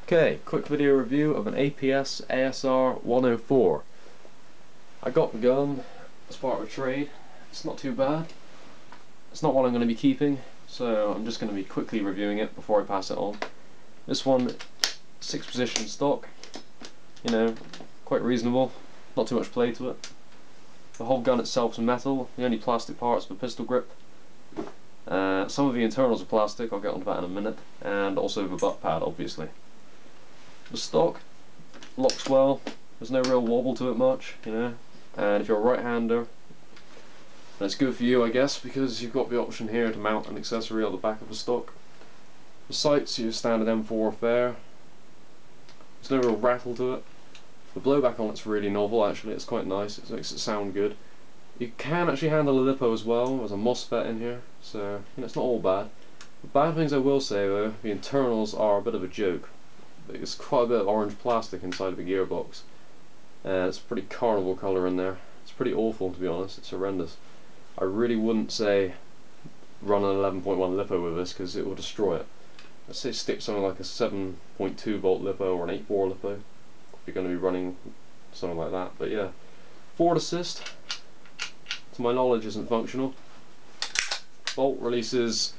Okay, quick video review of an APS ASR 104. I got the gun as part of a trade. It's not too bad. It's not one I'm going to be keeping, so I'm just going to be quickly reviewing it before I pass it on. This one, 6-position stock, you know, quite reasonable, not too much play to it. The whole gun itself is metal, the only plastic parts are the pistol grip. Some of the internals are plastic, I'll get onto that in a minute, and also the butt pad obviously. The stock locks well, there's no real wobble to it much, you know, and if you're a right-hander, that's good for you I guess, because you've got the option here to mount an accessory on the back of the stock. The sights, your standard M4 affair, there's no real rattle to it. The blowback on it's really novel actually, it's quite nice, it makes it sound good. You can actually handle a lipo as well, there's a MOSFET in here, so you know, it's not all bad. The bad things I will say though, the internals are a bit of a joke. There's quite a bit of orange plastic inside of the gearbox. It's a pretty carnival colour in there. It's pretty awful to be honest, it's horrendous. I really wouldn't say run an 11.1 lipo with this because it will destroy it. Let's say stick something like a 7.2 volt lipo or an 8.4 lipo if you're going to be running something like that. But yeah, forward assist, to my knowledge, isn't functional. Bolt releases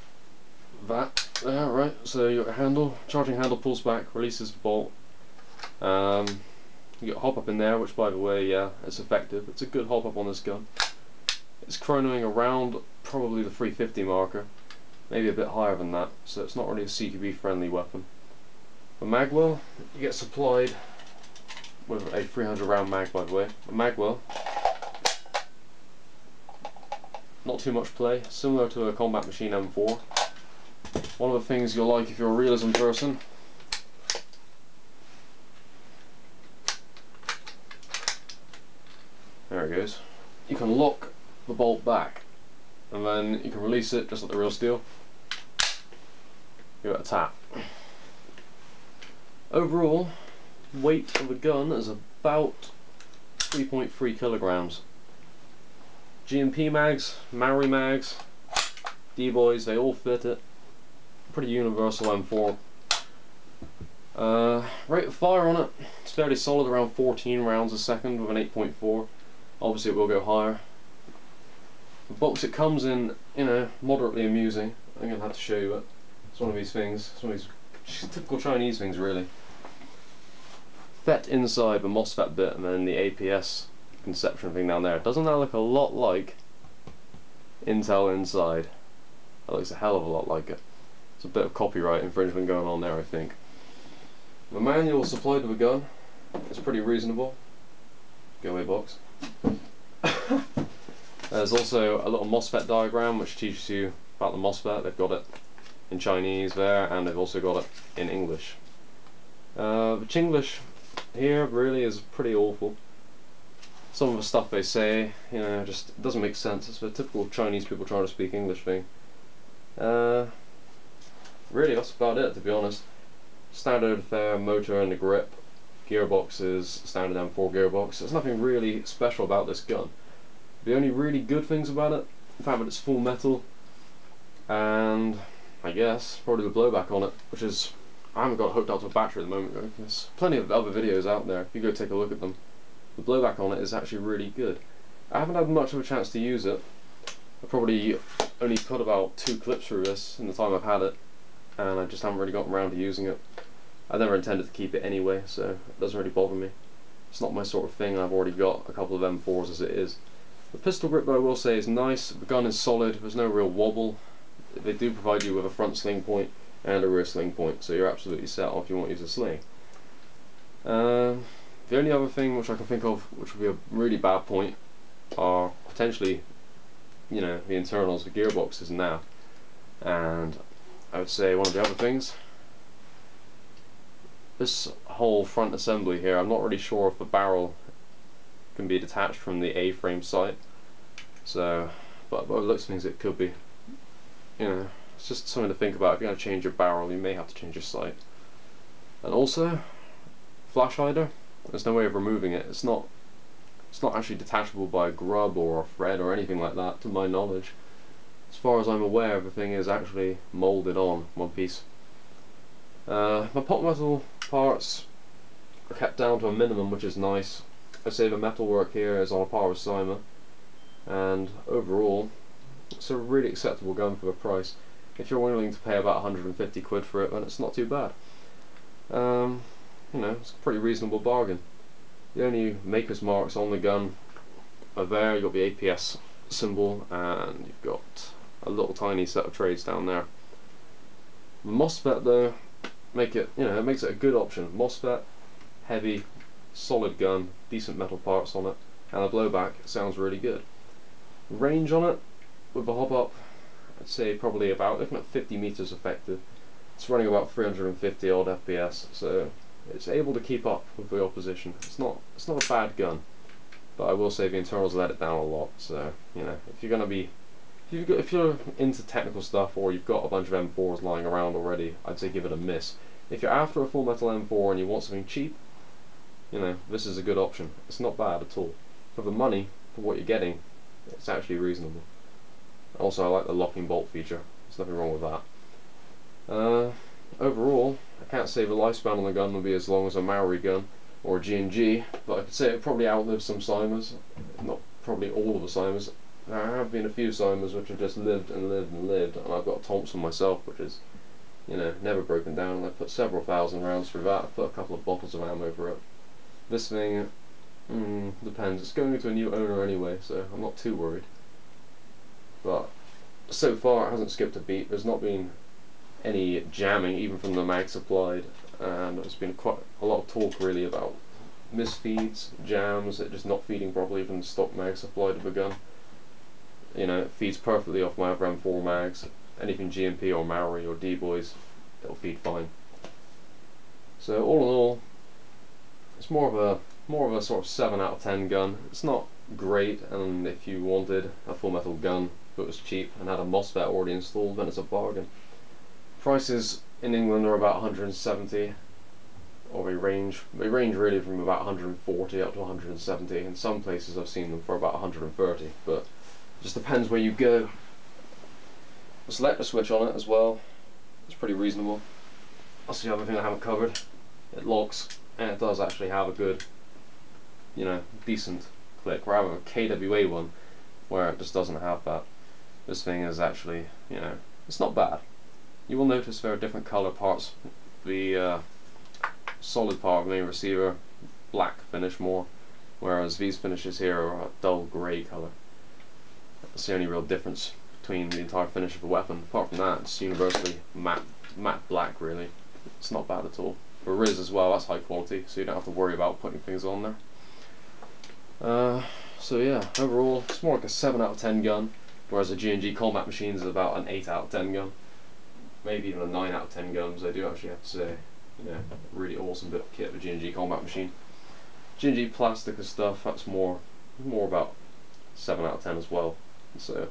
that. Right, so you got a handle, charging handle pulls back, releases the bolt. You got a hop up in there, which by the way, yeah, it's effective. It's a good hop up on this gun. It's chronoing around probably the 350 marker, maybe a bit higher than that, so it's not really a CQB friendly weapon. The magwell, you get supplied with a 300 round mag by the way. The magwell, not too much play, similar to a Combat Machine M4. One of the things you'll like if you're a realism person, there it goes, you can lock the bolt back and then you can release it just like the real steel. Give it a tap. Overall, weight of the gun is about 3.3 kilograms. G&P mags, Maori mags, D-boys, they all fit it. Pretty universal M4. Rate of fire on it, it's fairly solid, around 14 rounds a second with an 8.4. Obviously it will go higher. The box it comes in, you know, moderately amusing. I'm going to have to show you it. It's one of these things, it's one of these typical Chinese things really. FET inside the MOSFET bit and then the APS conception thing down there. Doesn't that look a lot like Intel inside? That looks a hell of a lot like it. It's a bit of copyright infringement going on there I think. The manual supplied with a gun is pretty reasonable. Go away box. There's also a little MOSFET diagram which teaches you about the MOSFET. They've got it in Chinese there and they've also got it in English. The Chinglish here really is pretty awful. Some of the stuff they say, you know, just doesn't make sense. It's the typical Chinese people trying to speak English thing. Really that's about it to be honest. Standard fare motor and the grip. Gearbox is standard M4 gearbox. There's nothing really special about this gun. The only really good things about it, the fact that it's full metal, and I guess probably the blowback on it, which is, I haven't got it hooked up to a battery at the moment. There's plenty of other videos out there if you go take a look at them. The blowback on it is actually really good. I haven't had much of a chance to use it. I probably only put about 2 clips through this in the time I've had it, and I just haven't really gotten around to using it. I never intended to keep it anyway, so it doesn't really bother me. It's not my sort of thing, I've already got a couple of M4s as it is. The pistol grip, I will say, is nice. The gun is solid, there's no real wobble. They do provide you with a front sling point and a rear sling point, so you're absolutely set off if you want to use a sling. The only other thing which I can think of which would be a really bad point are potentially, you know, the internals, the gearboxes now. And I would say one of the other things, this whole front assembly here, I'm not really sure if the barrel can be detached from the A-frame sight. So, but by the looks of things it could be. You know, it's just something to think about. If you're going to change your barrel, you may have to change your sight. And also, flash hider, there's no way of removing it. It's not actually detachable by a grub or a thread or anything like that, to my knowledge. As far as I'm aware, everything is actually moulded on one piece. My pot metal parts are kept down to a minimum, which is nice. I say the metalwork here is on a par with Cyma, and overall it's a really acceptable gun for the price. If you're willing to pay about 150 quid for it, then it's not too bad. You know, it's a pretty reasonable bargain. The only maker's marks on the gun are there. You've got the APS symbol, and you've got a little tiny set of trades down there. The MOSFET though, it makes it a good option. MOSFET, heavy, solid gun, decent metal parts on it, and the blowback sounds really good. Range on it, with the hop-up, I'd say probably about, looking at 50 meters effective. It's running about 350 odd FPS, so it's able to keep up with the opposition. It's not a bad gun, but I will say the internals let it down a lot. So you know, if you're into technical stuff, or you've got a bunch of M4s lying around already, I'd say give it a miss. If you're after a full metal M4 and you want something cheap, you know, this is a good option. It's not bad at all. For the money, for what you're getting, it's actually reasonable. Also, I like the locking bolt feature. There's nothing wrong with that. Overall, I can't say the lifespan on the gun will be as long as a Maori gun or a G&G, but I could say it probably outlived some Cymas. Not probably all of the Cymas. There have been a few Cymas which have just lived and lived and lived, and I've got a Thompson myself, which is, you know, never broken down, and I put several thousand rounds through that. I put a couple of bottles of ammo for it. This thing, depends. It's going to a new owner anyway, so I'm not too worried. But so far it hasn't skipped a beat. There's not been any jamming, even from the mag supplied, and there's been quite a lot of talk really about misfeeds, jams, it just not feeding properly from the stock mag supplied to the gun. You know, it feeds perfectly off my other M4 mags. Anything GMP or Maori or D-Boys, it'll feed fine. So all in all, it's more of a sort of 7 out of 10 gun. It's not great, and if you wanted a full metal gun that was cheap and had a MOSFET already installed, then it's a bargain. Prices in England are about 170, or they range really from about 140 up to 170. In some places I've seen them for about 130, but it just depends where you go. The selector switch on it as well, it's pretty reasonable. That's the other thing I haven't covered. It locks, and it does actually have a good, you know, decent click, rather than a KWA one where it just doesn't have that. This thing is actually, you know, it's not bad. You will notice there are different colour parts. The solid part of the main receiver, black finish more, whereas these finishes here are a dull grey colour. That's the only real difference between the entire finish of the weapon. Apart from that, it's universally matte black really. It's not bad at all. For Riz as well, that's high quality, so you don't have to worry about putting things on there. So yeah, overall, it's more like a 7 out of 10 gun, whereas a G&G combat machine is about an 8 out of 10 gun. Maybe even a 9 out of 10 guns, I do actually have to say. You know, really awesome bit of kit of a G&G combat machine. G&G plastic and stuff, that's more about 7 out of 10 as well. So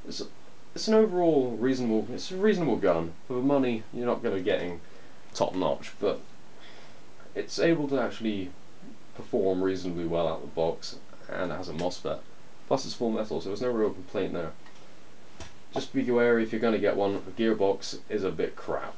it's an overall reasonable gun. For the money, you're not going to be getting top notch, but it's able to actually perform reasonably well out of the box, and it has a MOSFET. Plus it's full metal, so there's no real complaint there. Just be wary if you're going to get one, the gearbox is a bit crap.